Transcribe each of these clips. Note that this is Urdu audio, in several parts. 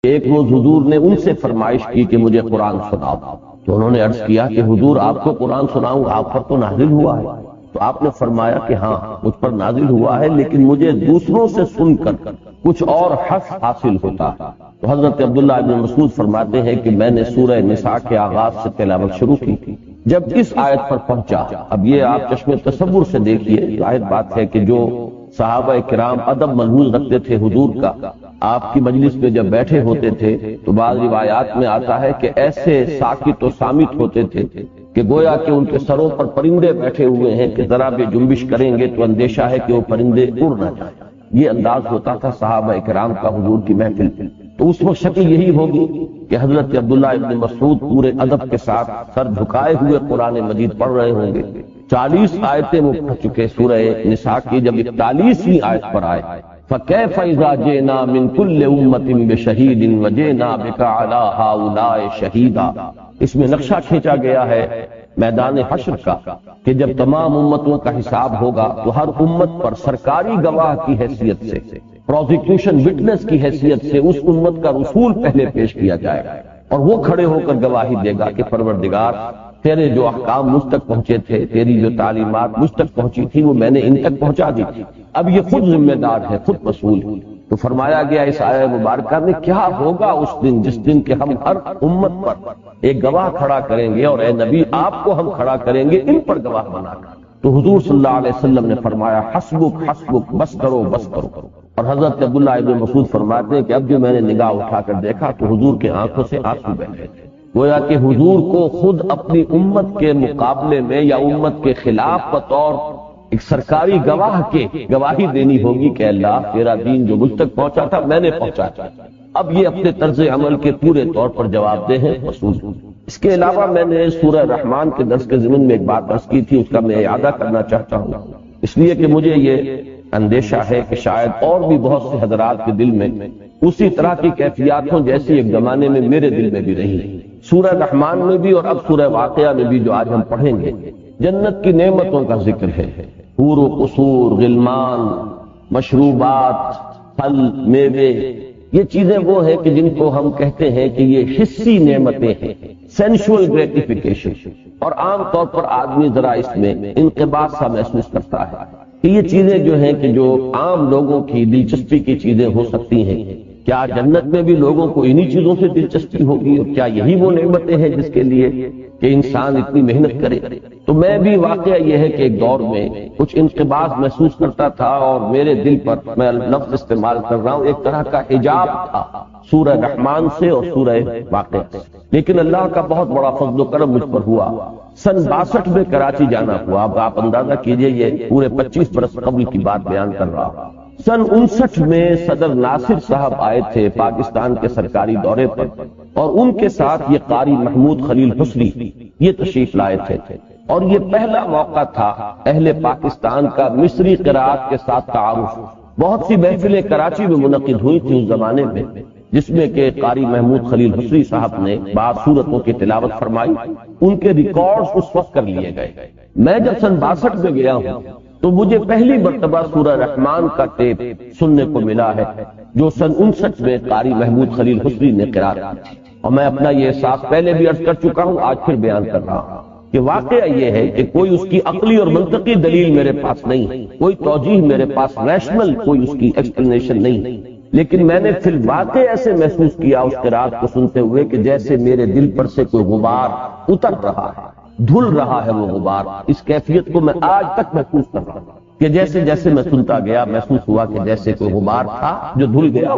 ایک روز حضور نے ان سے فرمائش کی کہ مجھے قرآن سناؤ، تو انہوں نے عرض کیا کہ حضور آپ کو قرآن سناؤں، آپ پر تو نازل ہوا ہے۔ تو آپ نے فرمایا کہ ہاں مجھ پر نازل ہوا ہے، لیکن مجھے دوسروں سے سن کر کچھ اور حظ حاصل ہوتا ہے۔ تو حضرت عبداللہ بن مسعود فرماتے ہیں کہ میں نے سورہ نساء کے آغاز سے تلاوت شروع کی، جب اس آیت پر پہنچا، اب یہ آپ چشم تصور سے دیکھیے، ظاہر بات ہے کہ جو صحابہ کرام ادب ملحوظ رکھتے تھے حضور کا، آپ کی مجلس میں جب بیٹھے ہوتے تھے تو بعض روایات میں آتا ہے کہ ایسے ساکت و صامت ہوتے تھے کہ گویا کہ ان کے سروں پر پرندے بیٹھے ہوئے ہیں کہ ذرا بھی جنبش کریں گے تو اندیشہ ہے کہ وہ پرندے اڑ نہ جائیں۔ یہ انداز ہوتا تھا صحابہ کرام کا حضور کی محفل پہ۔ تو اس وقت شکل یہی ہوگی کہ حضرت عبداللہ ابن مسعود پورے ادب کے ساتھ سر جھکائے ہوئے قرآن مجید پڑھ رہے ہوں گے۔ 40 آیتیں وہ پڑھ چکے سورہ نساء کی، جب 41ویں آیت پر آئے فَكَيْفَ إِذَا جِئْنَا مِن كُلِّ أُمَّةٍ بِشَهِيدٍ وَجِئْنَا بِكَ عَلَىٰ هَٰؤُلَاءِ شَهِيدًا۔ اس میں نقشہ کھینچا گیا ہے میدان حشر کا کہ جب تمام امتوں کا حساب ہوگا تو ہر امت پر سرکاری گواہ کی حیثیت سے، پروزیکیوشن وٹنس کی حیثیت سے اس امت کا رسول پہلے پیش کیا جائے گا، اور وہ کھڑے ہو کر گواہی دے گا کہ پروردگار تیرے جو احکام مجھ تک پہنچے تھے، تیری جو تعلیمات مجھ تک پہنچی تھی وہ میں نے ان تک پہنچا دی تھی، اب یہ خود ذمہ دار ہے، خود مسئول ہے۔ تو فرمایا گیا اس آیہ مبارکہ میں کیا ہوگا اس دن، جس دن کہ ہم ہر امت پر ایک گواہ کھڑا کریں گے، اور اے نبی آپ کو ہم کھڑا کریں گے ان پر گواہ بنا کر۔ تو حضور صلی اللہ علیہ وسلم نے فرمایا حسبک حسبک، بس کرو بس کرو۔ اور حضرت عبداللہ ابن مسعود فرماتے ہیں کہ اب جو میں نے نگاہ اٹھا کر دیکھا تو حضور کے آنکھوں سے آنسو بہ رہے تھے، گویا کہ حضور کو خود اپنی امت کے مقابلے میں یا امت کے خلاف بطور ایک سرکاری گواہ کے گواہی دینی ہوگی کہ اللہ تیرا دین جو مجھ تک پہنچا تھا میں نے پہنچایا۔ اب یہ اپنے طرز عمل کے پورے طور پر جواب دہ ہیں مسعود۔ اس کے علاوہ میں نے سورہ رحمان کے درس کے ضمن میں ایک بات عرض کی تھی، اس کا میں اعادہ کرنا چاہتا ہوں، اس لیے کہ مجھے یہ اندیشہ ہے کہ شاید اور بھی بہت سے حضرات کے دل میں اسی طرح کی کیفیات ہوں جیسی ایک زمانے میں میرے دل میں بھی رہی، سورہ رحمان میں بھی اور اب سورہ واقعہ میں بھی جو آج ہم پڑھیں گے۔ جنت کی نعمتوں کا ذکر ہے، حور و قصور، غلمان، مشروبات، پھل، میوے، یہ چیزیں وہ ہیں کہ جن کو ہم کہتے ہیں کہ یہ حسی نعمتیں ہیں، سینشول گریٹیفیکیشن، اور عام طور پر آدمی ذرا اس میں انقباض سا محسوس کرتا ہے کہ یہ چیزیں جو ہیں کہ جو عام لوگوں کی دلچسپی کی چیزیں ہو سکتی ہیں، کیا جنت میں بھی لوگوں کو انہی چیزوں سے دلچسپی ہوگی، اور کیا یہی وہ نعمتیں ہیں جس کے لیے کہ انسان اتنی محنت کرے؟ تو میں بھی واقعہ یہ ہے کہ ایک دور میں کچھ انقباض محسوس کرتا تھا، اور میرے دل پر میں لفظ استعمال کر رہا ہوں ایک طرح کا حجاب تھا سورہ رحمان سے اور سورہ واقعہ سے، لیکن اللہ کا بہت بڑا فضل و کرم مجھ پر ہوا۔ سن 62 میں کراچی جانا ہوا، اب آپ اندازہ کیجئے یہ پورے 25 برس قبل کی بات بیان کر رہا ہوں۔ سن 59 میں صدر ناصر صاحب آئے تھے پاکستان کے سرکاری دورے پر، اور ان کے ساتھ یہ قاری محمود خلیل حسنی یہ تشریف لائے تھے، اور یہ پہلا موقع تھا اہل پاکستان کا مصری قراءت کے ساتھ تعارف۔ بہت سی محفلیں کراچی میں منعقد ہوئی تھی اس زمانے میں، جس میں کہ قاری محمود خلیل حسنی صاحب نے بعض سورتوں کی تلاوت فرمائی، ان کے ریکارڈز اس وقت کر لیے گئے۔ میں جب سن 62 میں گیا ہوں تو مجھے پہلی مرتبہ سورہ رحمان کا ٹیپ سننے کو ملا ہے، جو سن 59 میں قاری محمود خلیل حسنی نے قرات کی، اور میں اپنا یہ احساس پہلے بھی عرض کر چکا ہوں، آج پھر بیان کر رہا ہوں کہ واقعہ یہ ہے کہ کوئی اس کی عقلی اور منطقی دلیل میرے پاس نہیں، کوئی توجیہ میرے پاس ریشنل کوئی اس کی ایکسپلینیشن نہیں، لیکن میں نے فی الواقع ایسے محسوس کیا اس قرات کو سنتے ہوئے کہ جیسے میرے دل پر سے کوئی غبار اتر رہا ہے، دھل رہا ہے وہ غبار۔ اس کیفیت کو میں آج تک محسوس کر رہا ہوں کہ جیسے جیسے میں سنتا گیا محسوس ہوا کہ جیسے کوئی غبار تھا جو دھل گیا۔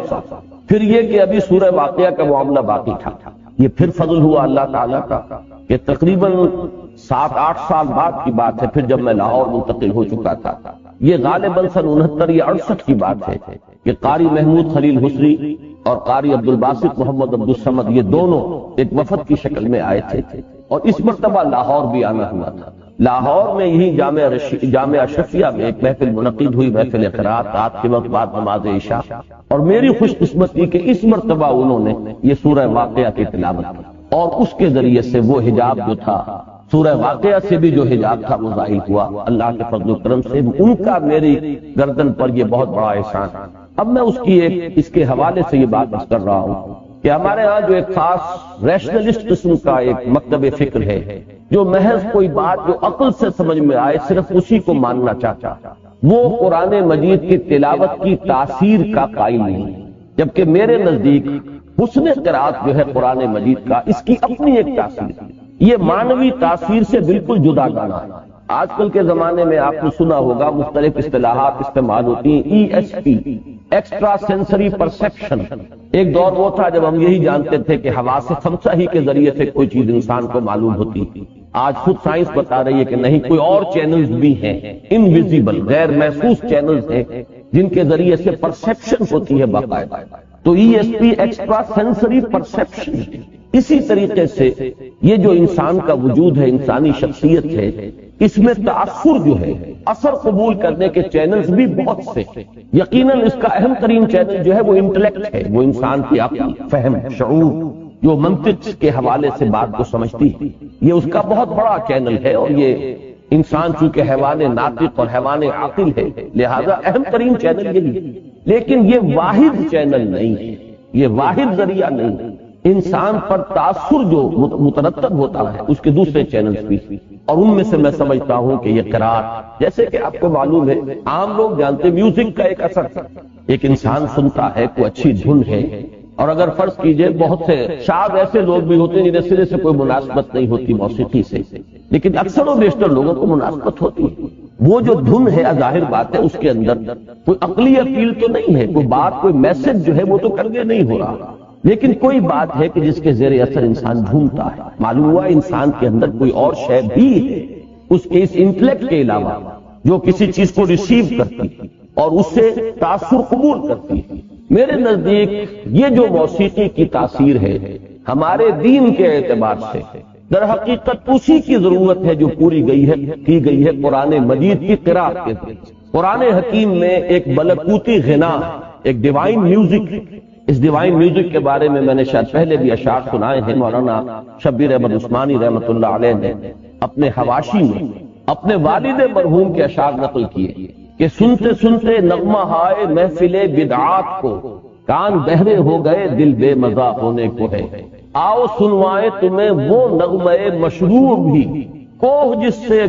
پھر یہ کہ ابھی سورہ واقعہ کا معاملہ باقی تھا، یہ پھر فضل ہوا اللہ تعالیٰ کا کہ تقریباً 7-8 سال بعد کی بات ہے، پھر جب میں لاہور منتقل ہو چکا تھا، یہ غالباً سن 69 یا 68 کی بات ہے کہ قاری محمود خلیل حسنی اور قاری عبدالباسط محمد عبدالصمد یہ دونوں ایک وفد کی شکل میں آئے تھے، اور اس مرتبہ لاہور بھی آنا ہوا تھا۔ لاہور میں یہی جامعہ اشرفیہ میں ایک محفل منعقد ہوئی، محفل قرات رات کے وقت بعد نماز عشاء، اور میری خوش قسمتی کہ اس مرتبہ انہوں نے یہ سورہ واقعہ کی تلاوت کی، اور اس کے ذریعے سے وہ حجاب جو تھا سورہ واقعہ سے بھی جو حجاب تھا وہ ظاہر ہوا اللہ کے فضل و کرم سے۔ ان کا میری گردن پر یہ بہت بڑا احسان۔ اب میں اس کے حوالے سے یہ بات کر رہا ہوں کہ ہمارے ہاں جو ایک خاص ریشنلسٹ قسم کا ایک مکتب فکر ہے جو محض کوئی بات جو عقل سے سمجھ میں آئے صرف اسی کو ماننا چاہتا، وہ قرآن مجید کی تلاوت کی تاثیر کا قائل نہیں، جبکہ میرے نزدیک حسن قرات جو ہے قرآن مجید کا، اس کی اپنی ایک تاثیر ہے، یہ معنوی تاثیر سے بالکل جدا گانا ہے۔ آج کل کے زمانے میں آپ نے سنا ہوگا مختلف اصطلاحات استعمال ہوتی ہیں، E S P, extra sensory perception. ایک دور وہ تھا جب ہم یہی جانتے تھے کہ حواس خمسہ ہی کے ذریعے سے کوئی چیز انسان کو معلوم ہوتی تھی، آج خود سائنس بتا رہی ہے کہ نہیں، کوئی اور چینلز بھی ہیں، انویزیبل، غیر محسوس چینلز ہیں جن کے ذریعے سے پرسیپشن ہوتی ہے باقاعدہ۔ تو E S P extra sensory perception. اسی طریقے سے یہ جو انسان کا وجود ہے، انسانی شخصیت ہے، اس میں تاثر جو ہے، اثر قبول کرنے کے چینلز بھی بہت سے۔ یقیناً اس کا اہم ترین چینل جو ہے وہ انٹلیکٹ ہے، وہ انسان کی عقل، فہم، شعور، جو منطق کے حوالے سے بات کو سمجھتی ہے، یہ اس کا بہت بڑا چینل ہے۔ اور یہ انسان چونکہ حیوان ناطق اور حیوان عاقل ہے، لہذا اہم ترین چینل یہی ہے، لیکن یہ واحد چینل نہیں ہے، یہ واحد ذریعہ نہیں ہے۔ انسان پر تاثر جو مترتب ہوتا ہے اس کے دوسرے چینلز بھی، اور ان میں سے میں سمجھتا ہوں کہ یہ قرات، جیسے کہ آپ کو معلوم ہے، عام لوگ جانتے ہیں میوزک کا ایک اثر، ایک انسان سنتا ہے، کوئی اچھی دھن ہے، اور اگر فرض کیجئے بہت سے شاید ایسے لوگ بھی ہوتے ہیں جنہیں سرے سے کوئی مناسبت نہیں ہوتی موسیقی سے، لیکن اکثر و بیشتر لوگوں کو مناسبت ہوتی ہے، وہ جو دھن ہے ظاہر بات ہے اس کے اندر کوئی عقلی اپیل تو نہیں ہے، کوئی بات، کوئی میسج جو ہے وہ تو کنوے نہیں ہو رہا، لیکن کوئی بات ہے کہ جس کے زیر اثر انسان جھومتا ہے، معلوم ہوا انسان کے اندر کوئی اور شے بھی ہے اس کے اس انٹلیکٹ کے علاوہ جو کسی چیز کو ریسیو کرتی اور اس سے تاثر قبول کرتی ہے۔ میرے نزدیک یہ جو موسیقی کی تاثیر ہے ہمارے دین کے اعتبار سے در حقیقت اسی کی ضرورت ہے جو پوری کی گئی ہے قرآن مجید کی قرات کے ذریعے۔ قرآن حکیم میں ایک ملکوتی غنا، ایک ڈیوائن میوزک، اس ڈیوائن میوزک کے بارے میں نے شاید پہلے بھی اشعار سنائے ہیں۔ مولانا شبیر احمد عثمانی رحمۃ اللہ علیہ نے اپنے حواشی میں اپنے والد مرحوم کے اشعار نقل کیے کہ سنتے سنتے نغمہ ہائے محفل بدعات کو، کان بہرے ہو گئے دل بے مزہ ہونے کو ہے، آؤ سنوائے تمہیں وہ نغمہ مشروع بھی، کوہ جس سے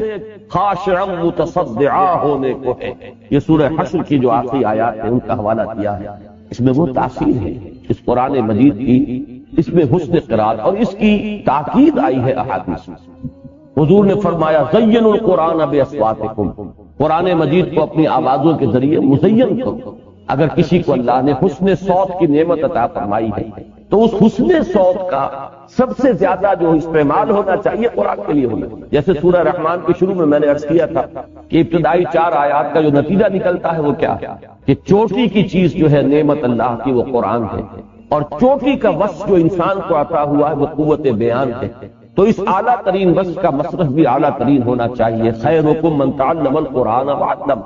خاشعا متصدعا ہونے کو ہے۔ یہ سورہ حشر کی جو آخری آیات ہیں ان کا حوالہ دیا ہے، اس میں وہ تاثیر ہے اس قرآن مجید کی، اس میں حسن قرات اور اس کی تاکید آئی ہے احادیث میں۔ حضور نے فرمایا زینوا القرآن باصواتکم، قرآن مجید کو اپنی آوازوں کے ذریعے مزین کرو۔ اگر کسی کو اللہ نے حسن صوت کی نعمت عطا فرمائی ہے تو اس حسن صوت کا سب سے زیادہ جو استعمال ہونا چاہیے قرآن کے لیے ہونا چاہیے۔ جیسے سورہ رحمان کے شروع میں نے عرض کیا تھا کہ ابتدائی 4 آیات کا جو نتیجہ نکلتا ہے وہ کیا ہے کہ چوٹی کی چیز جو ہے نعمت اللہ کی وہ قرآن ہے، اور چوٹی کا وصف جو انسان کو عطا ہوا ہے وہ قوت بیان ہے۔ تو اس اعلیٰ ترین وصف کا مصرف بھی اعلیٰ ترین ہونا چاہیے۔ خیرکم من تعلم القرآن وعلم،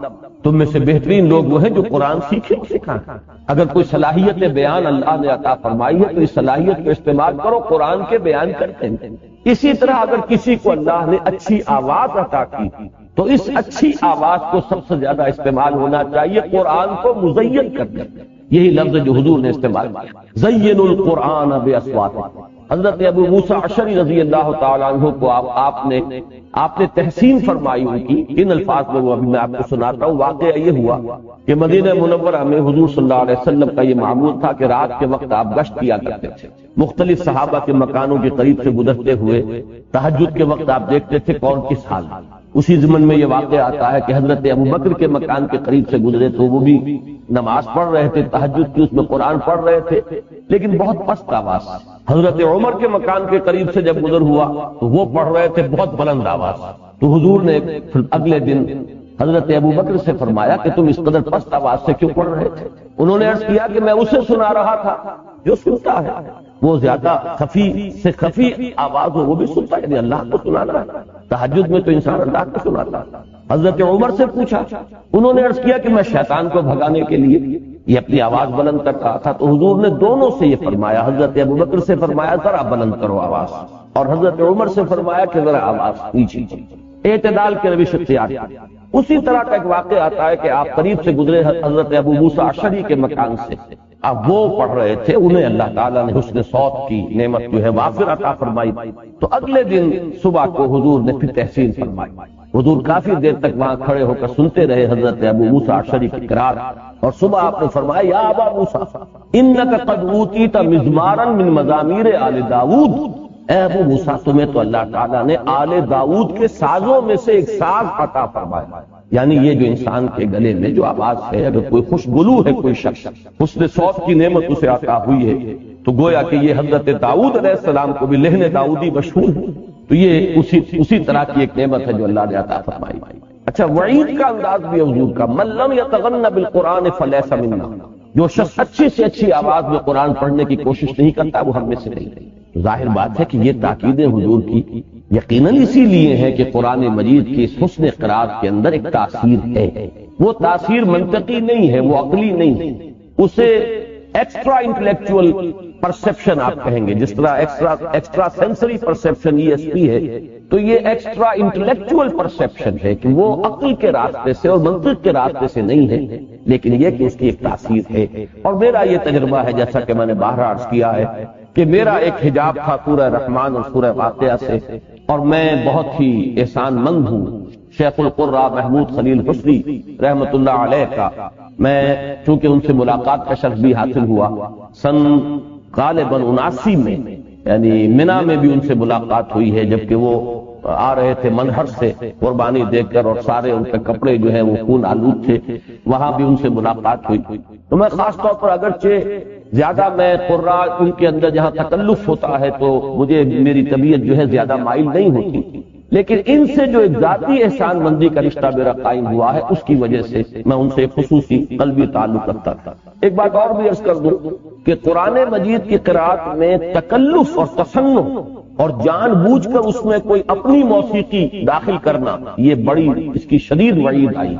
تم میں سے بہترین لوگ وہ ہیں جو قرآن سیکھیں اور سکھائیں۔ اگر کوئی صلاحیت بیان اللہ نے عطا فرمائی ہے تو اس صلاحیت کو استعمال کرو، قرآن کے بیان کرتے ہیں۔ اسی طرح اگر کسی کو اللہ نے اچھی آواز عطا کی تو اس اچھی آواز کو سب سے زیادہ استعمال ہونا چاہیے قرآن کو مزین کرنے۔ یہی لفظ جو حضور نے استعمال کیا، زینوا القرآن باصواتکم۔ حضرت ابو موسیٰ اشعری رضی اللہ تعالیٰ عنہ کو آپ نے تحسین فرمائی ان کی، ان الفاظ میں وہ ابھی میں آپ کو سناتا ہوں۔ واقعہ یہ ہوا کہ مدینہ منورہ میں حضور صلی اللہ علیہ وسلم کا یہ معمول تھا کہ رات کے وقت آپ گشت کیا کرتے تھے، مختلف صحابہ کے مکانوں کے قریب سے گزرتے ہوئے تہجد کے وقت آپ دیکھتے تھے کون کس حال میں۔ اسی ضمن میں یہ واقعہ آتا ہے کہ حضرت ابو بکر کے مکان کے قریب سے گزرے تو وہ بھی نماز پڑھ رہے تھے تہجد کی، اس میں قرآن پڑھ رہے تھے لیکن بہت پست آواز۔ حضرت عمر کے مکان کے قریب سے جب گزر ہوا تو وہ پڑھ رہے تھے بہت بلند آواز۔ تو حضور نے اگلے دن حضرت ابو بکر سے فرمایا کہ تم اس قدر پست آواز سے کیوں پڑھ رہے تھے؟ انہوں نے عرض کیا کہ میں اسے سنا رہا تھا جو سنتا ہے، وہ زیادہ خفی سے خفی آواز ہو وہ بھی سنتا ہے، یعنی اللہ کو سنانا ہے۔ تہجد میں تو انسان اللہ کو سناتا ہے۔ حضرت عمر سے پوچھا، انہوں نے عرض کیا کہ میں شیطان کو بھگانے کے لیے یہ اپنی آواز بلند کر رہا تھا۔ تو حضور نے دونوں سے یہ فرمایا، حضرت ابو بکر سے فرمایا ذرا بلند کرو آواز، اور حضرت عمر سے فرمایا کہ ذرا آواز نیچی، اعتدال کے روش اختیار کیا۔ اسی طرح کا ایک واقعہ آتا ہے کہ آپ قریب سے گزرے حضرت ابو موسیٰ اشعری کے مکان سے، اب وہ پڑھ رہے تھے، انہیں اللہ تعالیٰ نے حسن صوت کی نعمت جو ہے وافر عطا فرمائی، تو اگلے دن صبح کو حضور نے پھر تحسین فرمائی۔ حضور کافی دیر تک وہاں کھڑے ہو کر سنتے رہے حضرت ابو موسیٰ اشعری کی قرات، اور صبح آپ نے فرمایا یا ابا موسیٰ انک قد اوتیت مزمارا من مزامیر آل داؤد، اے ابو موسیٰ تمہیں تو اللہ تعالیٰ نے آل داؤد کے سازوں میں سے ایک ساز عطا فرمایا، یعنی یہ جو انسان کے گلے میں جو آواز ہے، اگر کوئی خوشگلو ہے کوئی شخص، حسن صوت کی نعمت اسے عطا ہوئی ہے، تو گویا کہ یہ حضرت داؤد علیہ السلام کو بھی لہن داؤدی مشہور ہے، تو یہ اسی طرح کی ایک نعمت ہے جو اللہ نے عطا فرمائی۔ اچھا، وعید کا انداز بھی حضور کا، من لم یتغن بالقرآن فلیس منا، جو شخص اچھی سے اچھی آواز میں قرآن پڑھنے کی کوشش نہیں کرتا وہ ہم میں سے نہیں۔ ظاہر بات ہے کہ یہ تاکیدیں حضور کی یقیناً اسی لیے ہے کہ قرآن مجید کی اس حسن قرات کے اندر ایک تاثیر ہے، وہ تاثیر منطقی نہیں ہے، وہ عقلی نہیں ہے، اسے ایکسٹرا انٹلیکچوئل پرسپشن آپ کہیں گے، جس طرح ایکسٹرا سینسری پرسپشن ESP ہے، تو یہ ایکسٹرا انٹلیکچوئل پرسپشن ہے کہ وہ عقل کے راستے سے اور منطق کے راستے سے نہیں ہے، لیکن یہ کہ اس کی ایک تاثیر ہے۔ اور میرا یہ تجربہ ہے، جیسا کہ میں نے باہر عرض کیا ہے، کہ میرا ایک حجاب تھا سورہ رحمان اور سورہ واقعہ سے، اور میں بہت ہی احسان مند ہوں شیخ القرآ محمود خلیل حسنی رحمت اللہ علیہ کا۔ میں چونکہ ان سے ملاقات کا شرف بھی حاصل ہوا سن غالباً 79 میں، یعنی منا میں بھی ان سے ملاقات ہوئی ہے، جبکہ وہ آ رہے تھے منہر سے قربانی دے کر، اور سارے ان کے کپڑے جو ہیں وہ خون آلود تھے، وہاں بھی ان سے ملاقات ہوئی۔ تو میں خاص طور پر اگرچہ زیادہ میں قرآن ان کے اندر جہاں تکلف ہوتا ہے تو مجھے میری طبیعت جو ہے زیادہ مائل نہیں ہوتی، لیکن ان سے جو ایک ذاتی احسان مندی کا رشتہ میرا قائم ہوا ہے، اس کی وجہ سے میں ان سے خصوصی قلبی تعلق رکھتا تھا۔ ایک بات اور بھی عرض کر دوں کہ قرآن مجید کی قرات میں تکلف اور تصنع اور جان بوجھ کر اس میں کوئی اپنی موسیقی داخل کرنا، یہ بڑی اس کی شدید وعید آئی۔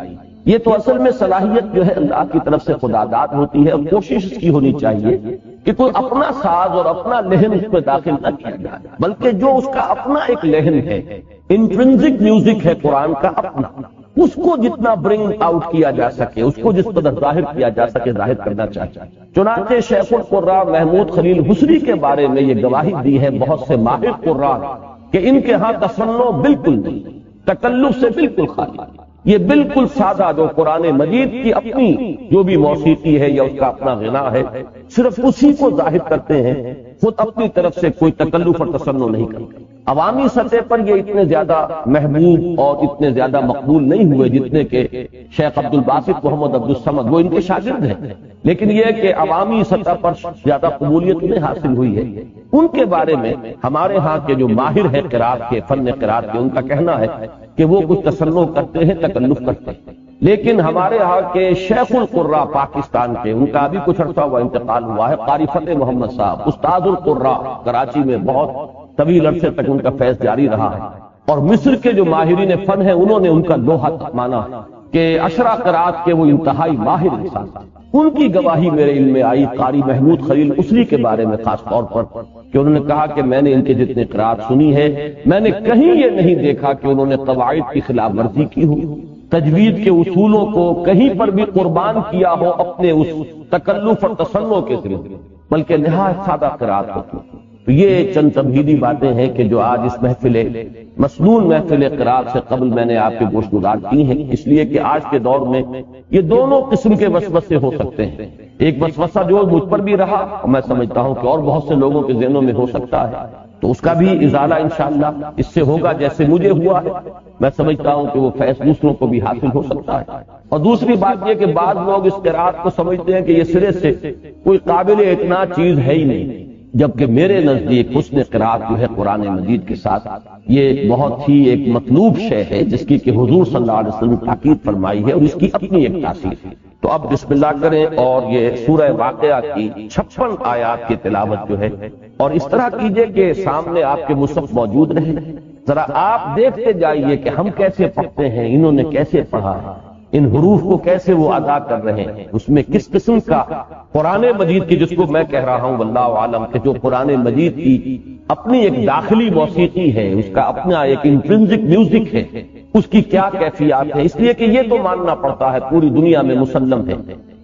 یہ تو اصل میں صلاحیت جو ہے اللہ کی طرف سے خدا داد ہوتی ہے، اور کوشش اس کی ہونی چاہیے کہ کوئی اپنا ساز اور اپنا لہن اس میں داخل نہ کیا جائے، بلکہ جو اس کا اپنا ایک لہن ہے، انٹرنزک میوزک ہے قرآن کا اپنا، اس کو جتنا برنگ آؤٹ کیا جا سکے، اس کو جس قدر ظاہر کیا جا سکے ظاہر کرنا چاہیے۔ چنانچہ شیخ القرآ محمود خلیل حسنی کے بارے میں یہ گواہی دی ہے بہت سے ماہر قرآن کہ ان کے ہاں تصنع بالکل نہیں، تکلف سے بالکل خالی، یہ بالکل سادہ جو قرآن مجید کی اپنی جو بھی موسیقی ہے یا اس کا اپنا غنا ہے، صرف اسی کو ظاہر کرتے ہیں، خود اپنی طرف سے کوئی تکلف اور تصنع نہیں کرتے۔ عوامی سطح پر یہ اتنے زیادہ محبوب اور اتنے زیادہ مقبول نہیں ہوئے جتنے کہ شیخ عبد الباسط محمد عبد الصمد، وہ ان کے شاگرد ہیں، لیکن یہ کہ عوامی سطح پر زیادہ قبولیت انہیں حاصل ہوئی ہے۔ ان کے بارے میں ہمارے ہاں کے جو ماہر ہیں قرات کے، فن قرات کے، ان کا کہنا ہے کہ وہ کچھ تصنع کرتے ہیں، تکلف کرتے ہیں، لیکن ہمارے ہاں کے شیخ القرآ پاکستان کے، ان کا بھی کچھ عرصہ ہوا انتقال ہوا ہے، قاری فتح محمد صاحب استاد القرآ کراچی میں بہت طویل عرصے تک ان کا فیض جاری رہا ہے، اور مصر کے جو ماہرین فن ہیں انہوں نے ان کا لوہا مانا کہ عشرہ قرات کے وہ انتہائی ماہر انسان، ان کی گواہی میرے علم میں آئی قاری محمود خلیل حسنی کے بارے میں خاص طور پر، کہ انہوں نے کہا کہ میں نے ان کے جتنے قرات سنی ہے، میں نے کہیں یہ نہیں دیکھا کہ انہوں نے قواعد کی خلاف ورزی کی ہو، تجوید کے اصولوں کو کہیں پر بھی قربان کیا ہو اپنے اس تکلف اور تصنع کے ذریعے، بلکہ نہایت سادہ قرات ہوتی۔ تو یہ چند تمہیدی باتیں ہیں کہ جو آج اس محفل مسنون محفل قرات سے قبل میں نے آپ کے گوش گزار کی ہیں، اس لیے کہ آج کے دور میں یہ دونوں قسم کے وسوسے ہو سکتے ہیں۔ ایک وسوسہ جو مجھ پر بھی رہا، اور میں سمجھتا ہوں کہ اور بہت سے لوگوں کے ذہنوں میں ہو سکتا ہے، تو اس کا بھی ازالہ انشاءاللہ اس سے ہوگا جیسے مجھے ہوا ہے۔ میں سمجھتا ہوں کہ وہ فیض دوسروں کو بھی حاصل ہو سکتا ہے۔ اور دوسری بات یہ کہ بعض لوگ اس قرات کو سمجھتے ہیں کہ یہ سرے سے کوئی قابل اعتنا چیز ہے ہی نہیں، جبکہ میرے نزدیک حسن قرات جو ہے قرآن مجید کے ساتھ یہ بہت ہی ایک مطلوب شے ہے، جس کی کہ حضور صلی اللہ علیہ وسلم تاکید فرمائی ہے، اور اس کی اپنی ایک تاثیر ہے۔ تو اب بسم اللہ کریں اور یہ سورہ واقعہ کی 56 آیات کی تلاوت جو ہے، اور اس طرح کیجئے کہ سامنے آپ کے مصحف موجود رہے، ذرا آپ دیکھتے جائیے کہ ہم کیسے پڑھتے ہیں، انہوں نے کیسے پڑھا ہے، ان حروف کو کیسے وہ ادا کر رہے ہیں، اس میں کس قسم کا قرآن مجید کی، جس کو میں کہہ رہا ہوں واللہ عالم کہ جو قرآن مجید کی اپنی ایک داخلی موسیقی ہے، اس کا اپنا ایک انٹرنزک میوزک ہے، اس کی کیا کیفیات ہے۔ اس لیے کہ یہ تو ماننا پڑتا ہے، پوری دنیا میں مسلم ہے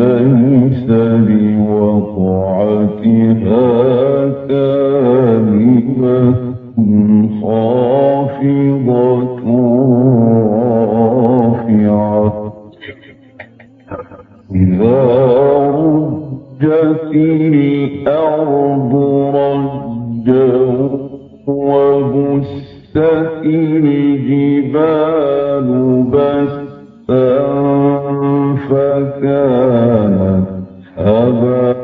ليس لوقعتها كاذبة خافضة رافعة إذا رجت الأرض رجا وبست الجبال بسا فكانت هباء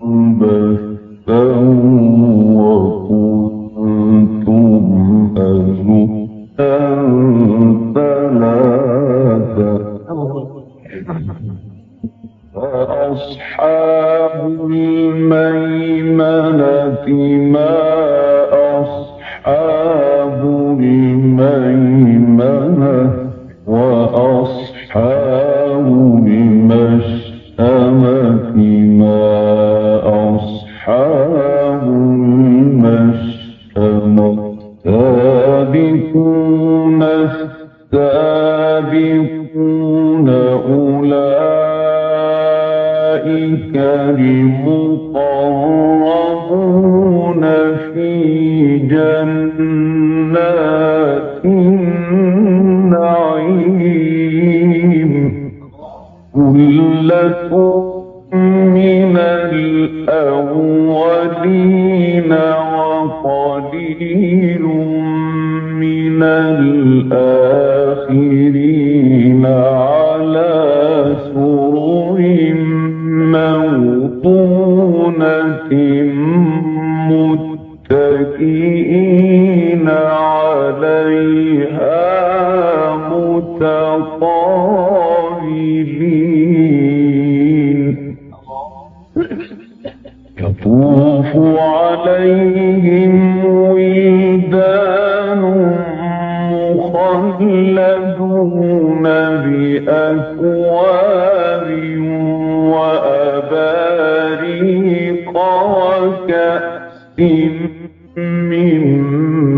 منبثا وكنتم أزواجا ثلاثا فأصحاب الميمنة ما أصحاب الميمنة وأصحاب المشأمة ما أصحاب المشأمة السابقون السابقون أولئك المقربون في جنات النعيم ثلة من الأولين وقليل من الآخرين على سرر موضونة متكئين عليها متقابلين يطوف عليهم ولدان مخلدون بأكواب وأباريق وكأس من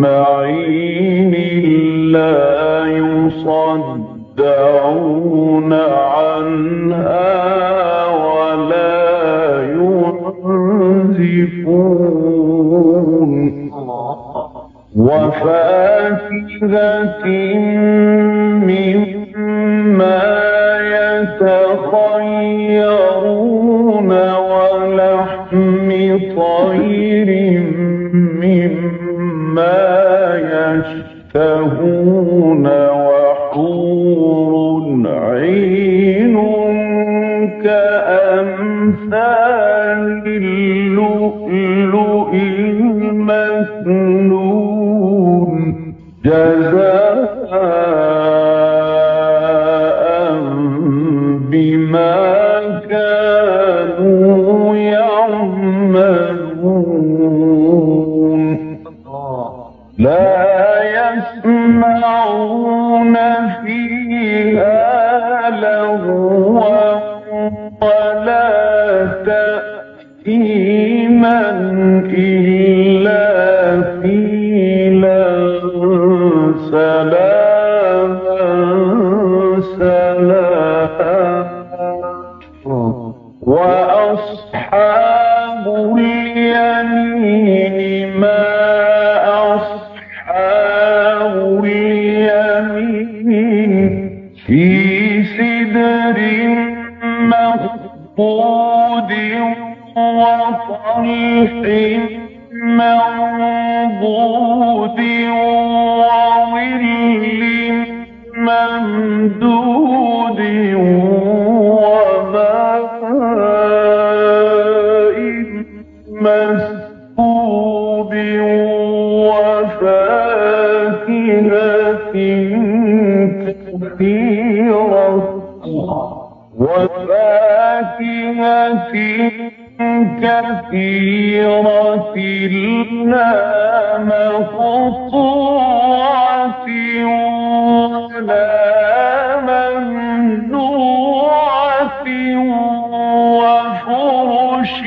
معين لا يصدعون عنها ولا ينزفون وفاكهة مما يتخيرون ولحم طير مما يشتهون وحور عين كأمثال اللؤلؤ المكنون جزاء فيها لغوا ولا تأثيما إلا قيلا سلاما سلاما وأصحاب اليمين ما أصحاب اليمين في سدر مخضود وطلح منضود وظل ممدود وماء مسكوب وفاكهة كثيرة لا مقطوعة ولا ممنوعة وفرش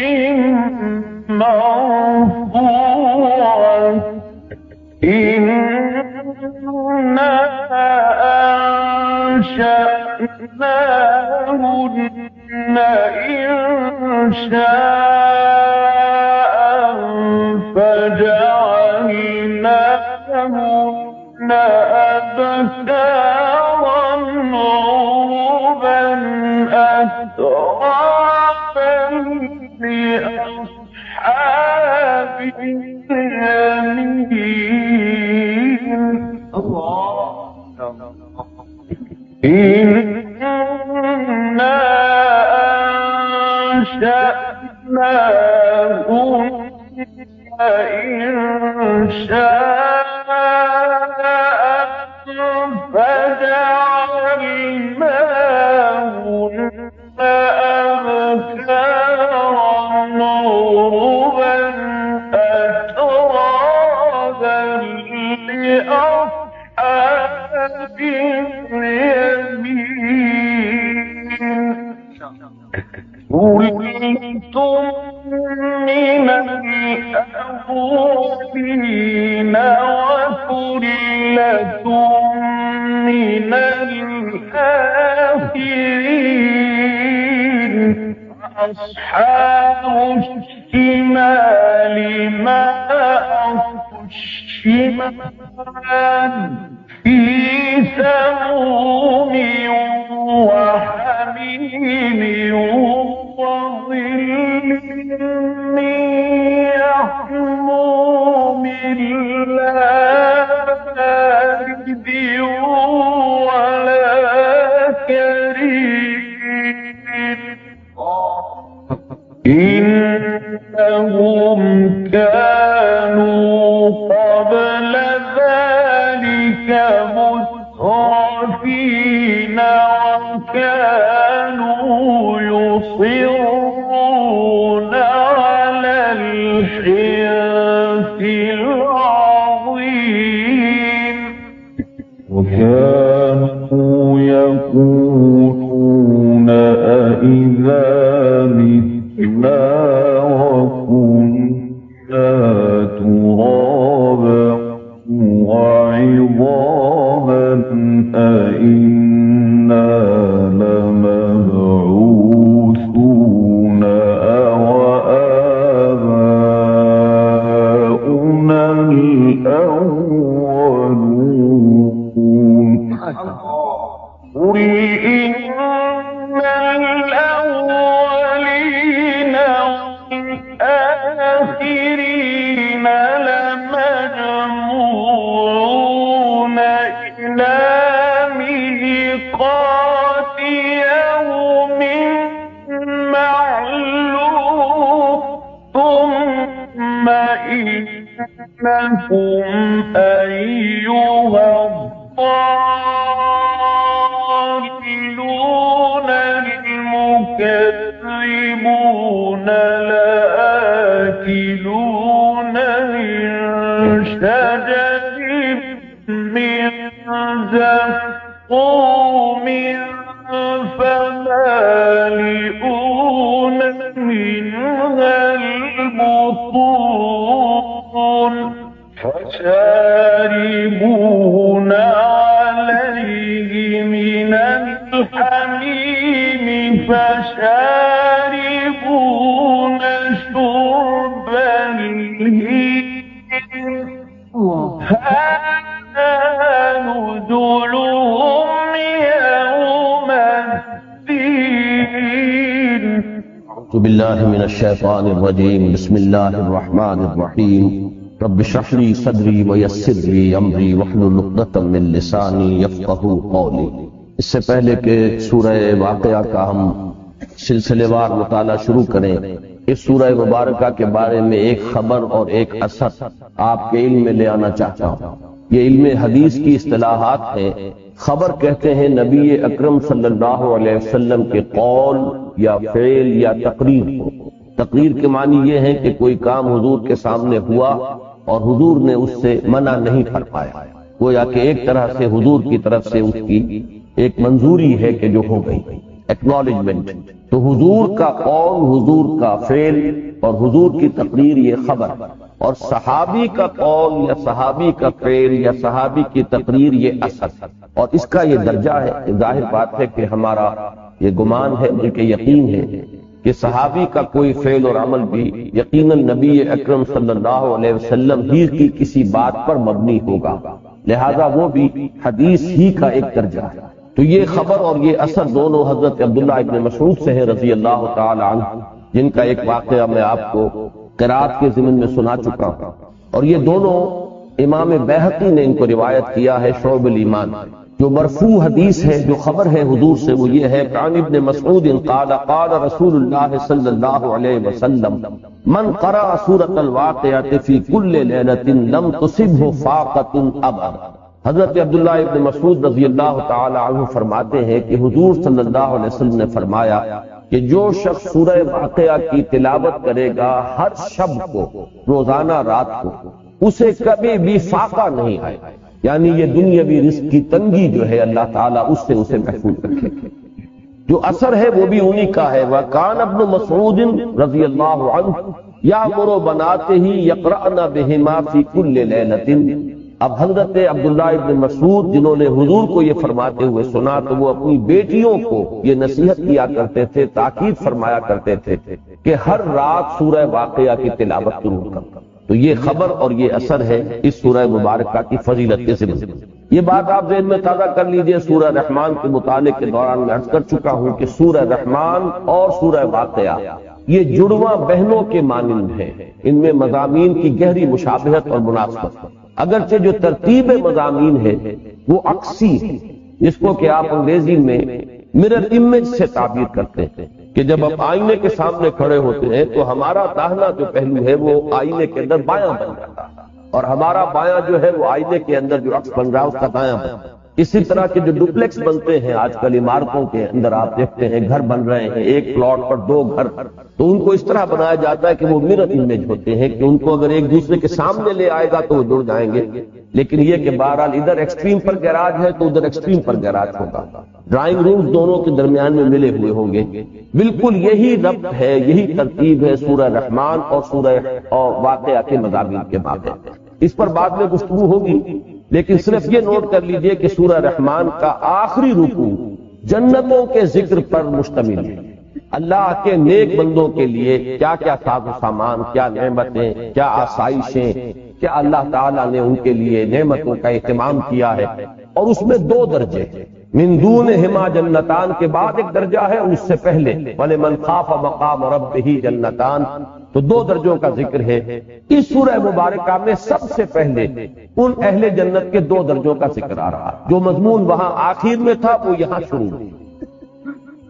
مرفوعة إنا أنشأناهن إنشاء فجعلناهن أبكارا عربا أترابا لأصحاب اليمين إنا أنشأناهن إنشاء فجعلناهن أبكارا عربا أترابا لأصحاب اليمين كنتم من الأولين وثلة من الآخرين أصحاب الشمال ما أصحاب الشمال في سموم وحميم وظل من يحموم لا بارد ولا كريم إنهم كانوا قبل ذلك مترفين وكانوا يصرون على الحنث العظيم وكانوا يقولون أئذا متنا وكنا ترابا وعظاما أئنا لمبعوثون أوآباؤنا الأولون قل إن الأولين والآخرين لمجموعون إلى ميقات يوم معلوم ثم إنكم أيها الضالون المكذبون لآكلون من شجر من زقوم من فمالئون منها البطون فشاربون عليه من الحميم فشاربون شرب الهيم هذا نزلهم يوم الدين. أعوذ بالله من الشيطان الرجيم. بسم الله الرحمن الرحيم. رب اشرح لي صدري ويسر لي امري واحلل عقدة من لساني يفقهوا قولي. اس سے پہلے کہ سورہ واقعہ کا ہم سلسلے وار مطالعہ شروع کریں، اس سورہ مبارکہ کے بارے میں ایک خبر اور ایک اثر آپ کے علم میں لے آنا چاہتا ہوں. یہ علم حدیث کی اصطلاحات ہیں. خبر کہتے ہیں نبی اکرم صلی اللہ علیہ وسلم کے قول یا فعل یا تقریر کو. تقریر کے معنی یہ ہے کہ کوئی کام حضور کے سامنے ہوا اور حضور نے اس سے منع نہیں فرمایا، گویا کہ ایک طرح سے حضور کی طرف سے اس کی ایک منظوری ہے کہ جو ہو گئی، ایکنالجمنٹ. تو حضور کا قول، حضور کا فعل اور حضور کی تقریر یہ خبر، اور صحابی کا قول یا صحابی کا فعل یا صحابی کی تقریر یہ اثر. اور اس کا یہ درجہ ہے. ظاہر بات ہے کہ ہمارا یہ گمان ہے بلکہ یقین ہے کہ صحابی کا کوئی فعل اور عمل بھی یقیناً نبی اکرم صلی اللہ علیہ وسلم ہی کی کسی بات پر مبنی ہوگا، لہذا وہ بھی حدیث ہی کا ایک درجہ ہے. تو یہ خبر اور یہ اثر دونوں حضرت عبداللہ ابن مسعود سے ہے رضی اللہ تعالی عنہ، جن کا ایک واقعہ میں آپ کو قرات کے ضمن میں سنا چکا ہوں. اور یہ دونوں امام بیہقی نے ان کو روایت کیا ہے شعب الایمان. جو مرفوع حدیث ہے، جو خبر ہے حضور سے، وہ یہ ہے کہ عن ابن مسعود قال قال رسول اللہ صلی اللہ علیہ وسلم من قرأ سورۃ الواقعۃ فی کل لیلۃ لم تصبہ فاقۃ ابدا. حضرت عبداللہ ابن مسعود رضی اللہ تعالی عنہ فرماتے ہیں کہ حضور صلی اللہ علیہ وسلم نے فرمایا کہ جو شخص سورہ واقعہ کی تلاوت کرے گا ہر شب کو، روزانہ رات کو، اسے کبھی بھی فاقہ نہیں آئے، یعنی یہ دنیاوی رزق کی تنگی جو ہے اللہ تعالیٰ اس سے اسے محفوظ رکھے. جو اثر ہے وہ بھی انہی کا ہے. وَكَانَ ابْنُ مَسْعُودٍ رضی اللہ عنہ يَأْمُرُ بَنَاتِهِ يَقْرَأْنَ بِهِمَا فِي كُلِّ لَيْلَةٍ. اب حضرت عبداللہ ابن مسعود جنہوں نے حضور کو یہ فرماتے ہوئے سنا تو وہ اپنی بیٹیوں کو یہ نصیحت کیا کرتے تھے، تاکید فرمایا کرتے تھے کہ ہر رات سورہ واقعہ کی تلاوت ضرور کریں. تو یہ خبر اور یہ اثر ہے اس سورہ مبارکہ کی فضیلت کے ذمہ. یہ بات آپ ذہن میں تازہ کر لیجئے. سورہ رحمان کے مطالعے کے دوران میں عرض کر چکا ہوں کہ سورہ رحمان اور سورہ واقعہ یہ جڑواں بہنوں کے مانند ہیں. ان میں مضامین کی گہری مشابہت اور مناسبت، اگرچہ جو ترتیب مضامین ہے وہ عکسی ہے، جس کو کہ آپ انگریزی میں مرر امیج سے تعبیر کرتے ہیں کہ جب آپ آئینے کے سامنے کھڑے ہوتے ہیں تو ہمارا داہنا جو پہلو ہے وہ آئینے کے اندر بایاں بن جاتا ہے، اور ہمارا بایاں جو ہے وہ آئینے کے اندر جو عکس بن رہا ہے اس کا دایاں بن جاتا ہے. اسی طرح کے جو ڈپلیکس بنتے ہیں آج کل عمارتوں کے اندر، آپ دیکھتے ہیں گھر بن رہے ہیں، ایک پلاٹ پر دو گھر، تو ان کو اس طرح بنایا جاتا ہے کہ وہ مرر امیج ہوتے ہیں کہ ان کو اگر ایک دوسرے کے سامنے لے آئے گا تو وہ جڑ جائیں گے. لیکن یہ کہ بہرحال ادھر ایکسٹریم پر گیراج ہے تو ادھر ایکسٹریم پر گیراج ہوگا. ڈرائنگ رومز دونوں کے درمیان میں ملے ہوئے ہوں گے. بالکل یہی ربط ہے، یہی ترتیب ہے سورہ رحمان اور سورہ واقعہ کے مضامین کے مابین. اس پر بعد میں گفتگو ہوگی، لیکن صرف یہ نوٹ کر لیجئے کہ سورہ رحمان کا آخری رکوع جنتوں کے ذکر پر مشتمل ہے. اللہ کے نیک بندوں کے لیے کیا کیا ساز و سامان، کیا نعمتیں، کیا آسائشیں، کیا اللہ تعالیٰ نے ان کے لیے نعمتوں کا اہتمام کیا ہے. اور اس میں دو درجے، من دونہما جنتان کے بعد ایک درجہ ہے، اس سے پہلے وَلِمَنْ خَافَ مَقَامَ رَبِّهِ جنتان. تو دو درجوں کا ذکر ہے. اس سورہ مبارکہ میں سب سے پہلے ان اہل جنت کے دو درجوں کا ذکر آ رہا ہے. جو مضمون وہاں آخر میں تھا وہ یہاں شروع ہوا.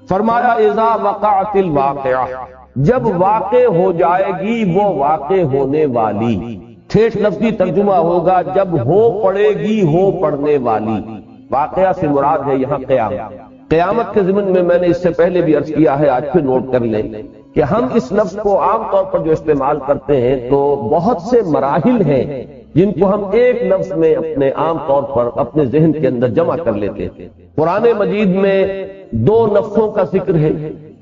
فرمایا اذا وقعت الواقعہ، جب واقع ہو جائے گی وہ واقع ہونے والی. ٹھیٹھ لفظی ترجمہ ہوگا جب ہو پڑے گی ہو پڑنے والی. واقعہ سے مراد ہے یہاں قیامت. قیامت کے ضمن میں نے اس سے پہلے بھی عرض کیا ہے، آج پھر نوٹ کر لیں کہ ہم اس لفظ کو عام طور پر جو استعمال کرتے ہیں تو بہت سے مراحل ہیں جن کو ہم ایک لفظ میں اپنے عام طور پر اپنے ذہن کے اندر جمع کر لیتے ہیں۔ قرآن مجید میں 2 نفسوں کا ذکر ہے،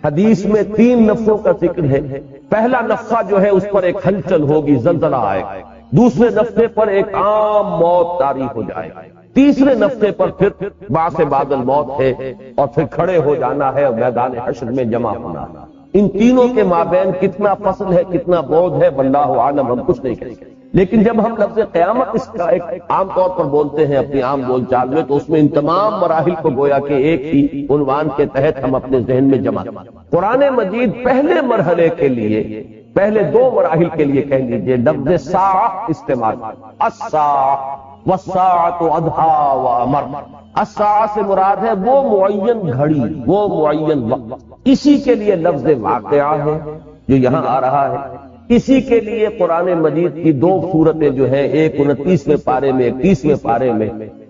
حدیث میں 3 نفسوں کا ذکر ہے۔ پہلا نفسہ جو ہے اس پر ایک ہلچل ہوگی، زلزلہ آئے گا، دوسرے نفسے پر ایک عام موت طاری ہو جائے گا، تیسرے نفسے پر پھر باعث بعد الموت ہے اور پھر کھڑے ہو جانا ہے اور میدان حشر میں جمع ہونا۔ ان تینوں کے مابین کتنا فصل ہے، کتنا بعد ہے، واللہ عالم، ہم کچھ نہیں کہیں گے۔ لیکن جب ہم لفظ قیامت اس کا ایک عام طور پر بولتے ہیں اپنی عام بول چال میں، تو اس میں ان تمام مراحل کو گویا کہ ایک ہی عنوان کے تحت ہم اپنے ذہن میں جمع کریں۔ قرآن مجید پہلے مرحلے کے لیے، پہلے 2 مراحل کے لیے کہہ لیجئے لفظ ساعہ استعمال، الساعہ والساعۃ اضحیٰ وامر۔ الساعہ سے مراد ہے وہ معین گھڑی، وہ معین وقت۔ اسی کے لیے لفظ واقعہ ہے جو یہاں آ رہا ہے۔ اسی کے لیے قرآن مجید کی 2 سورتیں جو ہیں، ایک 29ویں پارے میں، 31ویں پارے میں،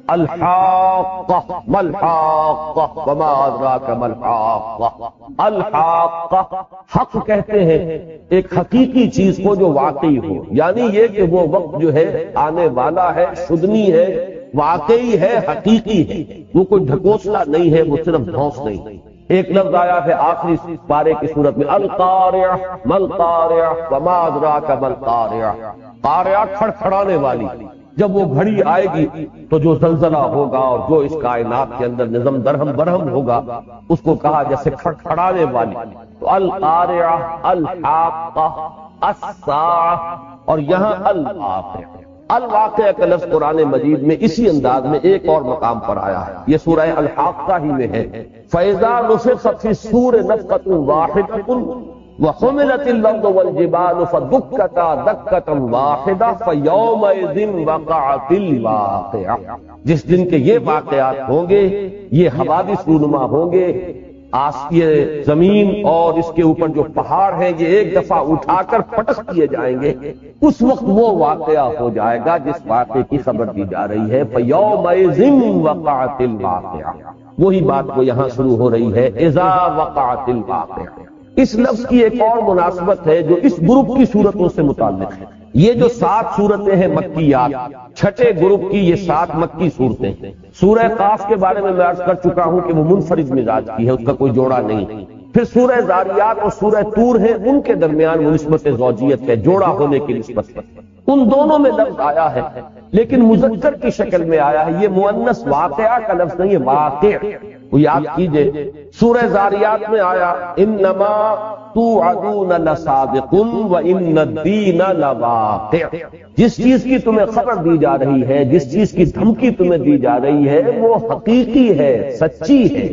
الحاقہ ملحاقہ وما ادراک ملحاقہ۔ الحاقہ حق کہتے ہیں ایک حقیقی چیز کو جو واقعی ہو، یعنی یہ کہ وہ وقت جو ہے آنے والا ہے، شدنی ہے، واقعی ہے، حقیقی ہے، وہ کوئی ڈھکوسلا نہیں ہے، وہ صرف دھوس نہیں۔ ایک لفظ آیا ہے آخری پارے کی صورت میں، القارعہ ملقارعہ وما ادراک ملقارعہ۔ قارعہ کھڑکھڑانے والی، جب وہ گھڑی آئے گی تو جو زلزلہ ہوگا اور جو اس کائنات کے اندر نظم درہم برہم ہوگا، اس کو کہا جیسے کھڑکھڑانے والی۔ تو القارعہ، الحاقہ، الساعہ، اور یہاں الواقعہ۔ الواقعہ کا لفظ قرآن مجید میں اسی انداز میں ایک اور مقام پر آیا ہے، یہ سورہ الحاقہ ہی میں ہے۔ فَإِذَا نُفِخَ فِي الصُّورِ نَفْخَةٌ وَاحِدَةٌ وَحُمِلَتِ الْأَرْضُ وَالْجِبَالُ فَدُكَّتَا دَكَّةً وَاحِدَةً فَيَوْمَئِذٍ وَقَعَتِ الْوَاقِعَةُ۔ جس دن کے یہ واقعات ہوں گے، یہ حوادث رونما ہوں گے، یہ زمین اور اس کے اوپر جو پہاڑ ہیں یہ ایک دفعہ اٹھا کر پٹک دیے جائیں گے، اس وقت وہ واقعہ ہو جائے گا جس واقعے کی خبر دی جا رہی ہے۔ فَيَوْمَئِذٍ وَقَعَتِ الْوَاقِعَةُ۔ وہی بات وہ یہاں شروع ہو رہی ہے، اذا وقعت الواقعہ۔ اس لفظ کی ایک اور مناسبت ہے جو اس گروپ کی صورتوں سے متعلق ہے۔ یہ جو 7 صورتیں ہیں مکیات، چھٹے گروپ کی یہ 7 مکی صورتیں ہیں۔ سورہ قاف کے بارے میں عرض کر چکا ہوں کہ وہ منفرد مزاج کی ہے، اس کا کوئی جوڑا نہیں۔ پھر سورہ ذاریات اور سورہ طور ہے، ان کے درمیان وہ نسبت زوجیت ہے، جوڑا ہونے کی نسبت ہے۔ ان دونوں میں لفظ آیا ہے لیکن مذکر کی شکل میں آیا ہے، یہ مؤنث واقعہ کا لفظ نہیں ہے، واقع۔ وہ یاد کیجئے سورہ ذاریات میں آیا، انما توعدون لصادق وان الدین لواقع۔ جس چیز کی تمہیں خبر دی جا رہی ہے، جس چیز کی دھمکی تمہیں دی جا رہی ہے، وہ حقیقی ہے، سچی ہے،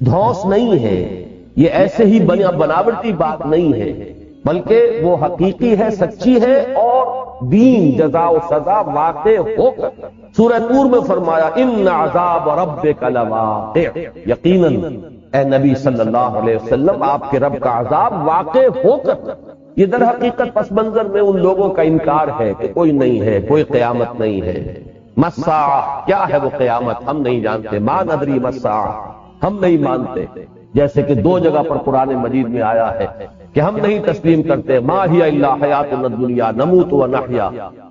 دھوس نہیں ہے، یہ ایسے ہی بناوٹی بات نہیں ہے، بلکہ وہ حقیقی ہے، سچی ہے، اور دین، جزا و سزا واقع ہو کر۔ سورہ طور میں فرمایا ان عذاب ربک لواقع، یقیناً اے نبی صلی اللہ علیہ وسلم آپ کے رب کا عذاب واقع ہو کر۔ یہ در حقیقت پس منظر میں ان لوگوں کا انکار ہے کہ کوئی نہیں ہے، کوئی قیامت نہیں ہے۔ مساء، کیا ہے وہ قیامت ہم نہیں جانتے، ما ندری مساء، ہم نہیں مانتے۔ جیسے کہ 2 جگہ پر قرآن مجید میں آیا ہے کہ ہم نہیں تسلیم کرتے، ما ہی الا حیاتنا الدنیا نموت و نحیا،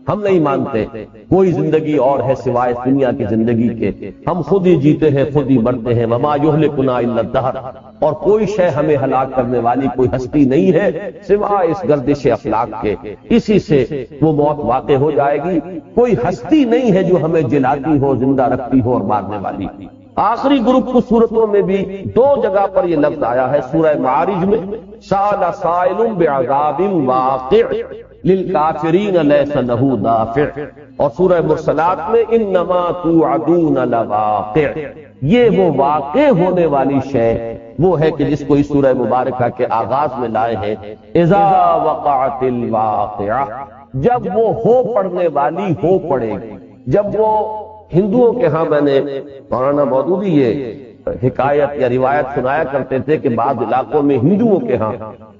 ہم نہیں مانتے کوئی زندگی اور ہے سوائے دنیا کی زندگی کے، ہم خود ہی جیتے ہیں خود ہی مرتے ہیں، وما یہلکنا الا الدہر، اور کوئی شے ہمیں ہلاک کرنے والی کوئی ہستی نہیں ہے سوائے اس گردش افلاک کے، اسی سے وہ موت واقع ہو جائے گی۔ کوئی ہستی نہیں ہے جو ہمیں جلاتی ہو، زندہ رکھتی ہو اور مارنے والی۔ آخری گروپ کی صورتوں میں بھی 2 جگہ پر یہ لفظ آیا ہے، سورہ معارج میں سأل سائل بعذاب واقع للکافرین لیس لہ دافع، اور سورہ مرسلات میں انما توعدون لواقع۔ یہ وہ واقع ہونے والی شے وہ ہے کہ جس کو اس سورہ مبارکہ کے آغاز میں لائے ہیں، اذا وقعت الواقعہ، جب وہ ہو پڑنے والی ہو پڑے گی۔ جب وہ ہندوؤں کے ہاں، میں نے مولانا مودودی یہ حکایت یا روایت سنایا کرتے تھے کہ بعض علاقوں میں ہندوؤں کے ہاں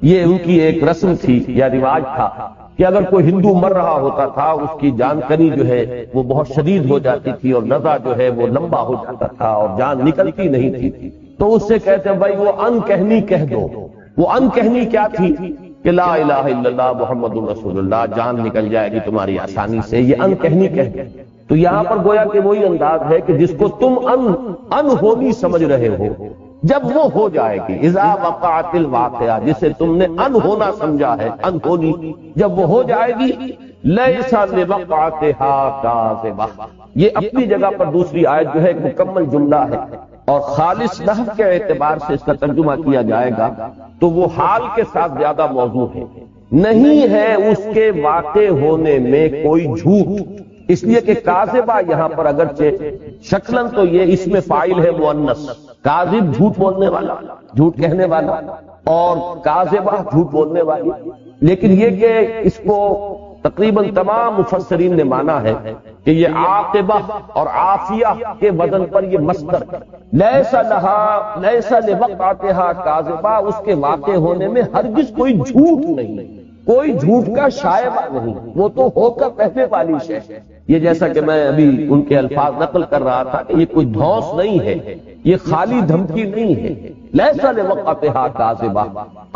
یہ ان کی ایک رسم تھی یا رواج تھا کہ اگر کوئی ہندو مر رہا ہوتا تھا، اس کی جان کنی جو ہے وہ بہت شدید ہو جاتی تھی اور نزع جو ہے وہ لمبا ہو جاتا تھا اور جان نکلتی نہیں تھی، تو اس سے کہتے ہیں بھائی وہ ان کہنی کہہ دو۔ وہ ان کہنی کیا تھی کہ لا الہ الا اللہ محمد رسول اللہ، جان نکل جائے گی تمہاری آسانی سے، یہ ان کہنی کہہ۔ تو یہاں پر گویا کہ وہی انداز ہے کہ جس کو تم ان ہونی سمجھ رہے ہو، جب وہ ہو جائے گی، اذا وقعت الواقعہ، جسے تم نے ان ہونا سمجھا ہے، ان ہونی جب وہ ہو جائے گی، لیس لوقعتها کاذبہ، یہ اپنی جگہ پر دوسری آیت جو ہے ایک مکمل جملہ ہے، اور خالص نحو کے اعتبار سے اس کا ترجمہ کیا جائے گا تو وہ حال کے ساتھ زیادہ موضوع ہے، نہیں ہے اس کے واقع ہونے میں کوئی جھوٹ، اس لیے کہ کاذبہ یہاں پر اگرچہ شکلاً تو یہ اس میں فاعل ہے مؤنث، کاذب جھوٹ بولنے والا، جھوٹ کہنے والا، اور کاذبہ جھوٹ بولنے والی، لیکن یہ کہ اس کو تقریباً تمام مفسرین نے مانا ہے کہ یہ عاقبہ اور عافیہ کے وزن پر یہ مصدر لیس لوقعتها کاذبہ، اس کے واقع ہونے میں ہرگز کوئی جھوٹ نہیں، کوئی جھوٹ کا شائبہ نہیں، وہ تو ہو کر رہنے والی شے ہے۔ یہ جیسا کہ میں ابھی ان کے الفاظ نقل کر رہا تھا کہ یہ کوئی دھوس نہیں ہے، یہ خالی دھمکی نہیں ہے، لیس لوقعتها کاذبہ۔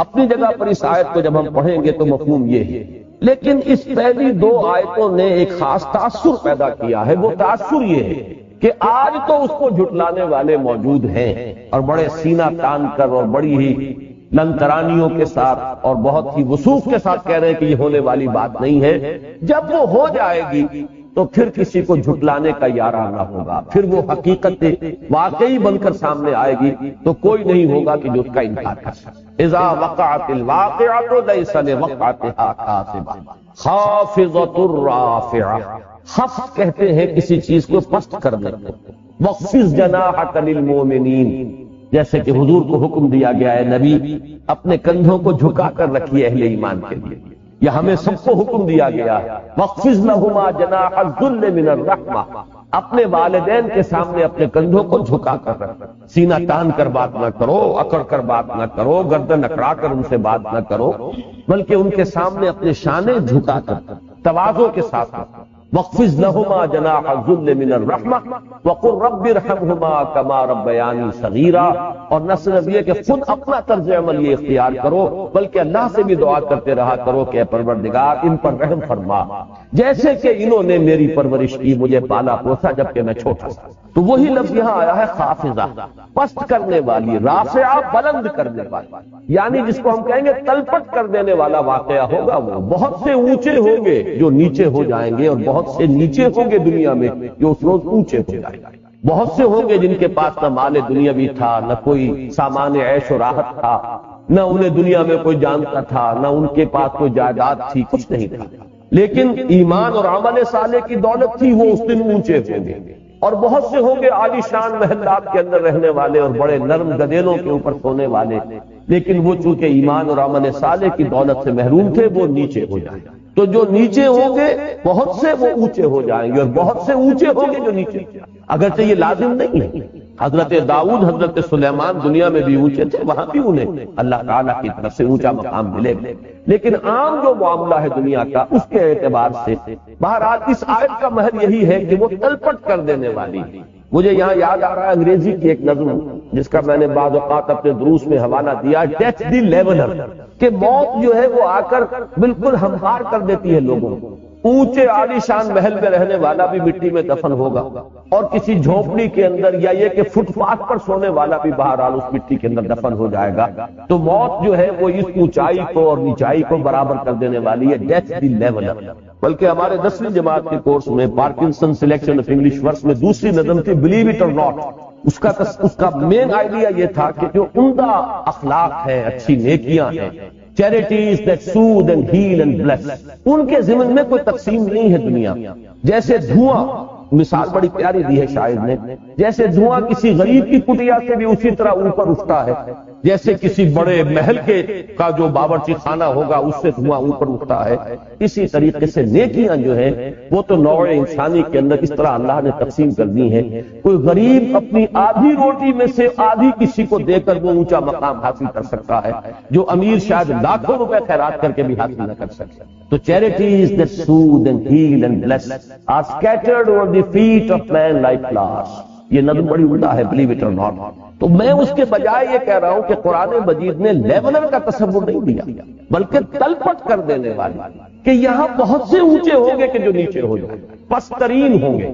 اپنی جگہ پر اس آیت کو جب ہم پڑھیں گے تو مفہوم یہ ہے، لیکن اس پہلی دو آیتوں نے ایک خاص تاثر پیدا کیا ہے، وہ تاثر یہ ہے کہ آج تو اس کو جھٹلانے والے موجود ہیں اور بڑے سینہ تان کر اور بڑی ہی لن ترانیوں کے ساتھ اور بہت ہی وثوق کے ساتھ کہہ رہے ہیں کہ یہ ہونے والی بات نہیں ہے، جب وہ ہو جائے گی تو پھر کسی کو جھٹلانے کا یارہ نہ ہوگا، پھر وہ حقیقت واقعی بن کر سامنے آئے گی تو کوئی نہیں ہوگا کہ جو اس کا انکار کر سکے۔ اذا وقعت الواقعۃ لیس لوقعتها کاذبہ خافضۃ الرافعہ، خفض کہتے ہیں کسی چیز کو پست کرنے کو، واخفض جناحک للمؤمنین، جیسے کہ حضور کو حکم دیا گیا ہے نبی اپنے کندھوں کو جھکا کر رکھیے اہل ایمان کے لیے، یہ ہمیں سب کو حکم دیا گیا ہے، واخفض لہما جناح الذل من الرحمہ، اپنے والدین کے سامنے اپنے کندھوں کو جھکا کر رکھو، سینہ تان کر بات نہ کرو، اکڑ کر بات نہ کرو، گردن اکڑا کر ان سے بات نہ کرو، بلکہ ان کے سامنے اپنے شانے جھکا کر تواضع کے ساتھ وَاخْفِضْ لَهُمَا جَنَاحَ الذُّلِّ مِنَ الرَّحْمَةِ وَقُلْ رَبِّ ارْحَمْهُمَا كَمَا رَبَّيَانِي صَغِيرًا، اور نہ صرف یہ کہ خود اپنا طرز عمل یہ اختیار کرو بلکہ اللہ سے بھی دعا کرتے رہا کرو کہ اے پروردگار ان پر رحم فرما، جیسے کہ انہوں نے میری پرورش کی، مجھے پالا پوسا جبکہ میں چھوٹا تھا۔ تو وہی لفظ یہاں آیا ہے خافضہ، پست کرنے والی، رافعہ بلند کرنے والی، یعنی جس کو ہم کہیں گے تلپٹ کر دینے والا واقعہ ہوگا، وہ بہت سے اونچے ہوں گے جو نیچے ہو جائیں گے اور بہت سے نیچے ہوں گے دنیا میں جو اس روز اونچے ہو جائیں گے، بہت سے ہوں گے جن کے پاس نہ مال دنیاوی تھا، نہ کوئی سامان عیش و راحت تھا، نہ انہیں دنیا میں کوئی جانتا تھا، نہ ان کے پاس کوئی جائیداد تھی، کچھ نہیں تھا، لیکن ایمان اور عمل صالح کی دولت تھی، وہ اس دن اونچے ہوں گے، اور بہت سے ہوں گے عالی شان محلات کے اندر رہنے والے اور بڑے نرم گدینوں کے اوپر سونے والے، لیکن وہ چونکہ ایمان اور عمل صالح کی دولت سے محروم تھے وہ نیچے ہو جائیں گے۔ تو جو نیچے ہوں گے بہت سے وہ اونچے ہو جائیں گے، اور بہت سے اونچے ہوں گے جو نیچے، اگرچہ یہ لازم نہیں ہے، حضرت داؤد حضرت سلیمان دنیا میں بھی اونچے تھے، وہاں بھی انہیں اللہ تعالیٰ کی طرف سے اونچا مقام ملے گا، لیکن عام جو معاملہ ہے دنیا کا اس کے اعتبار سے بہرحال اس آیت کا محور یہی ہے کہ وہ تلپٹ کر دینے والی۔ مجھے یہاں یاد آ رہا ہے انگریزی کی ایک نظم جس کا میں نے بعض اوقات اپنے دروس میں حوالہ دیا، ڈیتھ دی لیولر، کہ موت جو ہے وہ آ کر بالکل ہموار کر دیتی ہے لوگوں کو، اونچے عالی شان محل میں رہنے والا بھی مٹی میں دفن ہوگا، اور کسی جھونپڑی کے اندر یا یہ کہ فٹ پاتھ پر سونے والا بھی بہرحال اس مٹی کے اندر دفن ہو جائے گا۔ تو موت جو ہے وہ اس اونچائی کو اور نیچائی کو برابر کر دینے والی ہے، ڈیتھ دی لیولر۔ بلکہ ہمارے 10ویں جماعت کے کورس میں Parkinson selection of English words میں دوسری نظم تھی بلیو اٹ اور ناٹ، اس کا مین آئیڈیا یہ تھا کہ جو عمدہ اخلاق ہے، اچھی نیکیاں ہیں، charities that soothe and heal and bless، ان کے ضمن میں کوئی تقسیم نہیں ہے دنیا، جیسے دھواں، مثال بڑی پیاری دی ہے شاعر نے، جیسے دھواں کسی غریب کی کٹیا سے بھی اسی طرح اوپر اٹھتا ہے، جیسے کسی بڑے محل کا جو باورچی خانہ ہوگا اس سے دھواں اوپر اٹھتا ہے، اسی طریقے سے نیکیاں جو ہیں وہ تو نوع انسانی کے اندر اس طرح اللہ نے تقسیم کر دی ہیں، کوئی غریب اپنی آدھی روٹی میں سے آدھی کسی کو دے کر وہ اونچا مقام حاصل کر سکتا ہے جو امیر شاید لاکھوں روپے خیرات کر کے بھی حاصل نہ کر سکتا۔ تو charities that soothe and heal and bless are scattered over the feet of man like flowers۔ یہ نظم بڑی عمدہ ہے، بلیو اٹ اور ناٹ. تو میں اس کے بجائے یہ کہہ رہا ہوں کہ قرآن مجید نے لیولر کا تصور نہیں دیا، بلکہ تلپٹ کر دینے والا، کہ یہاں بہت سے اونچے ہوں گے کہ جو نیچے ہو جائیں، پسترین ہوں گے،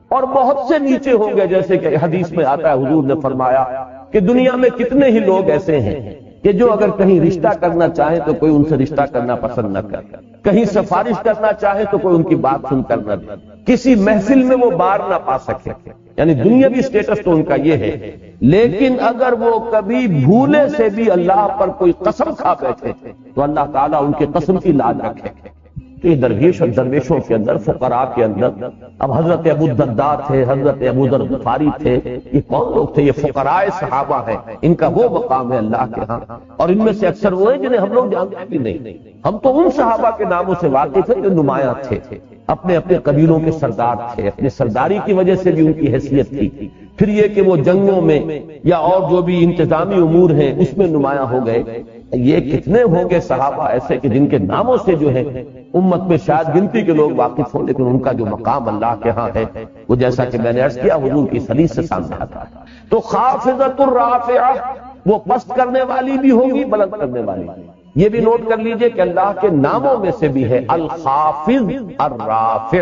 اور بہت سے نیچے ہوں گے، جیسے کہ حدیث میں آتا ہے حضور نے فرمایا کہ دنیا میں کتنے ہی لوگ ایسے ہیں کہ جو اگر کہیں رشتہ کرنا چاہیں تو کوئی ان سے رشتہ کرنا پسند نہ کرے، کہیں سفارش کرنا چاہے تو کوئی ان کی بات سن کر نہ دے، کسی محفل میں وہ بار نہ پا سکے، یعنی دنیاوی سٹیٹس تو ان کا یہ ہے. لیکن اگر وہ کبھی بھولے سے بھی اللہ پر کوئی قسم کھا بیٹھے تو اللہ تعالیٰ ان کے قسم کی لاج رکھے. تو یہ درویش اور درویشوں کے اندر، فقراء کے اندر، اب حضرت ابو الدرداء تھے، حضرت ابو ذر غفاری تھے، یہ کون لوگ تھے؟ یہ فقراء صحابہ ہیں، ان کا وہ مقام ہے اللہ کے ہاں. اور ان میں سے اکثر وہ ہیں جنہیں ہم لوگ جانتے بھی نہیں. ہم تو ان صحابہ کے ناموں سے واقف ہیں جو نمایاں تھے، اپنے اپنے قبیلوں کے سردار تھے، اپنے سرداری کی وجہ سے بھی ان کی حیثیت تھی. پھر یہ کہ وہ جنگوں میں یا اور جو بھی انتظامی امور ہیں اس میں نمایاں ہو گئے. یہ کتنے ہوں گے صحابہ ایسے کہ جن کے ناموں سے جو ہے امت میں شاید گنتی کے لوگ واقف ہوں، لیکن ان کا جو مقام اللہ کے ہاں ہے وہ جیسا کہ میں نے عرض کیا حضور کی حدیث سے سامنے آتا ہے. تو خافضۃ الرافعہ، وہ پست کرنے والی بھی ہوگی، بلند کرنے والی. یہ بھی نوٹ کر لیجئے کہ اللہ کے ناموں میں سے بھی ہے الخافض الرافع.